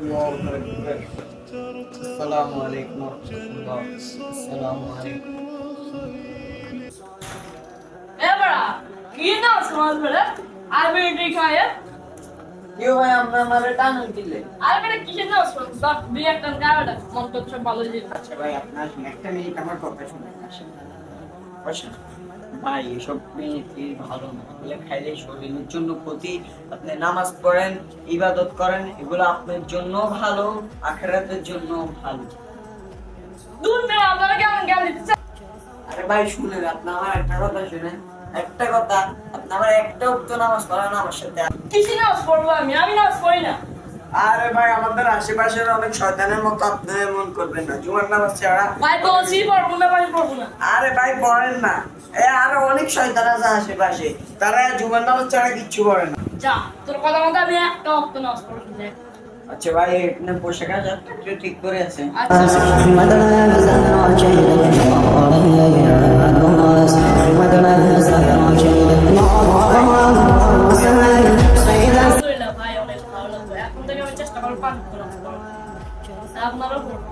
الله وبركاته. السلام عليكم ورحمة الله. السلام عليكم. এবারে কি না সমাজ বলে আর বেটি খায় क्यों भाई हमने हमारे टानल दिले? আর বেটা কিসের না সমাজ বাট দুই একটা গাড়া মন্ত সব ভালো জিনিস अच्छा भाई अपना একটা মিনিট আমার কথা শুনে আসেন। বসেন। ভাই এসব মেয়েকে ভালো না এগুলো খাইলে শরীরের জন্য ক্ষতি। আপনি নামাজ পড়েন, ইবাদত করেন, এগুলো আপনার জন্য ভালো, আখিরাতের জন্য ভালো। দূর মেয়ে আপনারা কেমন গাল দিচ্ছে আরে ভাই শুনেন, আপনি আমার একটা কথা শুনেন। একটা কথা, আপনি আমার একটা উক্ত নামাজ পড়ান আমার সাথে। কিসের নামাজ পড়বো আমি নামাজ পড়ি না আরে ভাই আমাদের আশেপাশের অনেক শয়তানের মতো আপনি এমন করবেন না। জুমার নামাজ ছাড়া ভাই বলছি পড়বো না ভাই পড়বো না আরে ভাই পড়েন না। আরো অনেক শয়তান আছে আশেপাশে, তারা জুমার নামাজ ছাড়া কিচ্ছু করে না। যা তোর কথা মতো আমি একটা অক্ত নামাজ পড়বো দেখ আচ্ছা ভাই এখানে পোশাক আশাকটা ঠিক করে আছে। আচ্ছা আলহামদুলিল্লাহ ভাই অনেক ভালো লাগলো এখন থেকে আমি চেষ্টা করবো পান করার আপনারও করবো